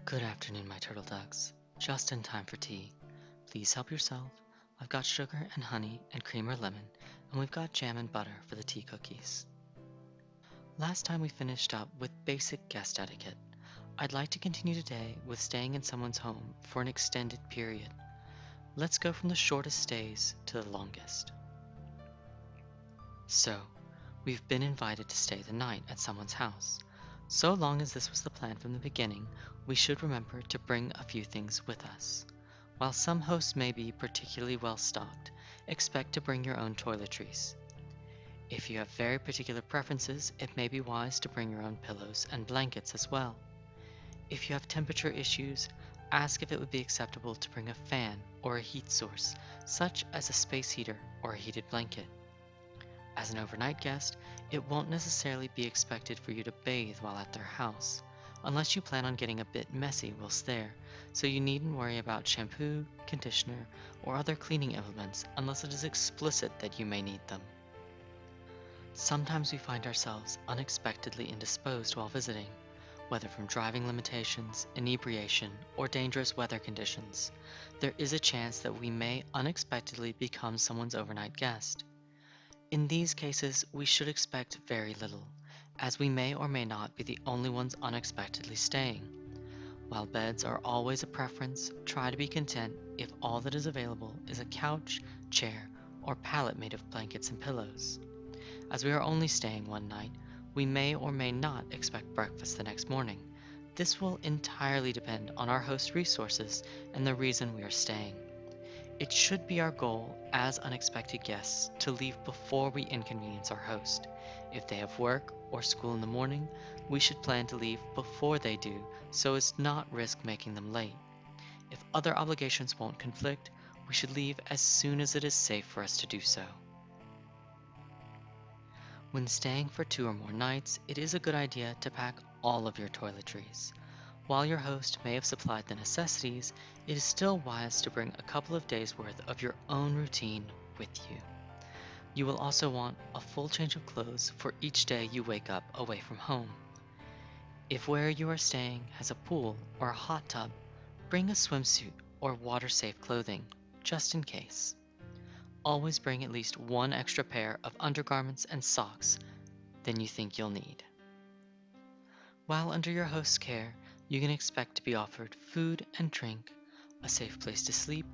Good afternoon, my turtle ducks. Just in time for tea. Please help yourself. I've got sugar and honey and cream or lemon, and we've got jam and butter for the tea cookies. Last time we finished up with basic guest etiquette. I'd like to continue today with staying in someone's home for an extended period. Let's go from the shortest stays to the longest. So, we've been invited to stay the night at someone's house. So long as this was the plan from the beginning, we should remember to bring a few things with us. While some hosts may be particularly well stocked, expect to bring your own toiletries. If you have very particular preferences, it may be wise to bring your own pillows and blankets as well. If you have temperature issues, ask if it would be acceptable to bring a fan or a heat source, such as a space heater or a heated blanket. As an overnight guest, it won't necessarily be expected for you to bathe while at their house, unless you plan on getting a bit messy whilst there, so you needn't worry about shampoo, conditioner, or other cleaning implements unless it is explicit that you may need them. Sometimes we find ourselves unexpectedly indisposed while visiting, whether from driving limitations, inebriation, or dangerous weather conditions. There is a chance that we may unexpectedly become someone's overnight guest. In these cases, we should expect very little, as we may or may not be the only ones unexpectedly staying. While beds are always a preference, try to be content if all that is available is a couch, chair, or pallet made of blankets and pillows. As we are only staying one night, we may or may not expect breakfast the next morning. This will entirely depend on our host resources and the reason we are staying. It should be our goal as unexpected guests to leave before we inconvenience our host. If they have work or school in the morning, we should plan to leave before they do so as not risk making them late. If other obligations won't conflict, we should leave as soon as it is safe for us to do so. When staying for 2 or more nights, it is a good idea to pack all of your toiletries. While your host may have supplied the necessities, it is still wise to bring a couple of days' worth of your own routine with you. You will also want a full change of clothes for each day you wake up away from home. If where you are staying has a pool or a hot tub, bring a swimsuit or water-safe clothing, just in case. Always bring at least one extra pair of undergarments and socks than you think you'll need. While under your host's care, you can expect to be offered food and drink, a safe place to sleep,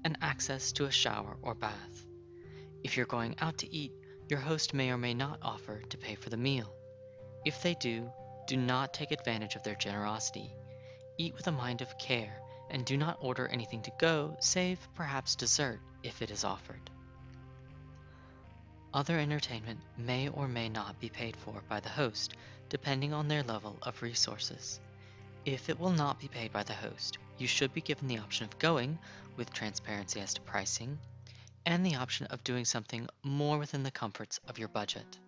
and access to a shower or bath. If you're going out to eat, your host may or may not offer to pay for the meal. If they do not take advantage of their generosity. Eat with a mind of care, and do not order anything to go, save perhaps dessert if it is offered. Other entertainment may or may not be paid for by the host, depending on their level of resources. If it will not be paid by the host, you should be given the option of going, with transparency as to pricing, and the option of doing something more within the comforts of your budget.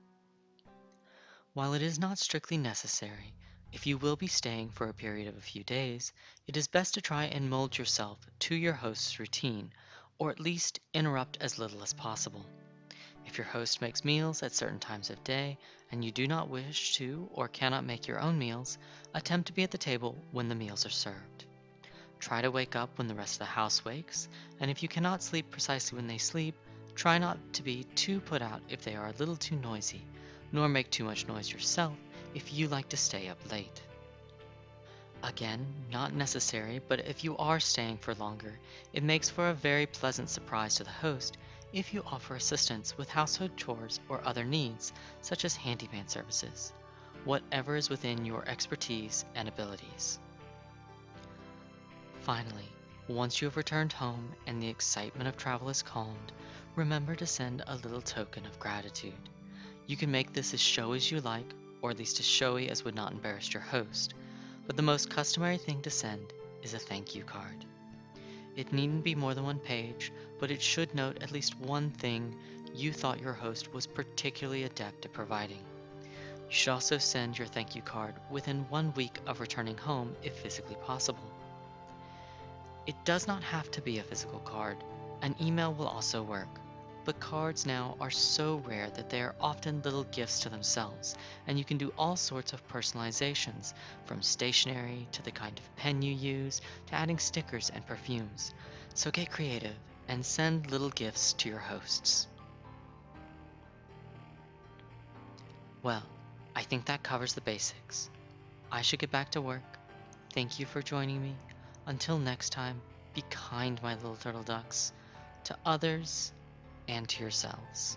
While it is not strictly necessary, if you will be staying for a period of a few days, it is best to try and mold yourself to your host's routine, or at least interrupt as little as possible. If your host makes meals at certain times of day, and you do not wish to or cannot make your own meals, attempt to be at the table when the meals are served. Try to wake up when the rest of the house wakes, and if you cannot sleep precisely when they sleep, try not to be too put out if they are a little too noisy, nor make too much noise yourself if you like to stay up late. Again, not necessary, but if you are staying for longer, it makes for a very pleasant surprise to the host if you offer assistance with household chores or other needs, such as handyman services, whatever is within your expertise and abilities. Finally, once you have returned home and the excitement of travel is calmed, remember to send a little token of gratitude. You can make this as showy as you like, or at least as showy as would not embarrass your host, but the most customary thing to send is a thank you card. It needn't be more than one page, but it should note at least one thing you thought your host was particularly adept at providing. You should also send your thank you card within 1 week of returning home if physically possible. It does not have to be a physical card. An email will also work. But cards now are so rare that they are often little gifts to themselves, and you can do all sorts of personalizations, from stationery to the kind of pen you use to adding stickers and perfumes. So get creative and send little gifts to your hosts. Well, I think that covers the basics. I should get back to work. Thank you for joining me. Until next time, be kind, my little turtle ducks, to others and to yourselves.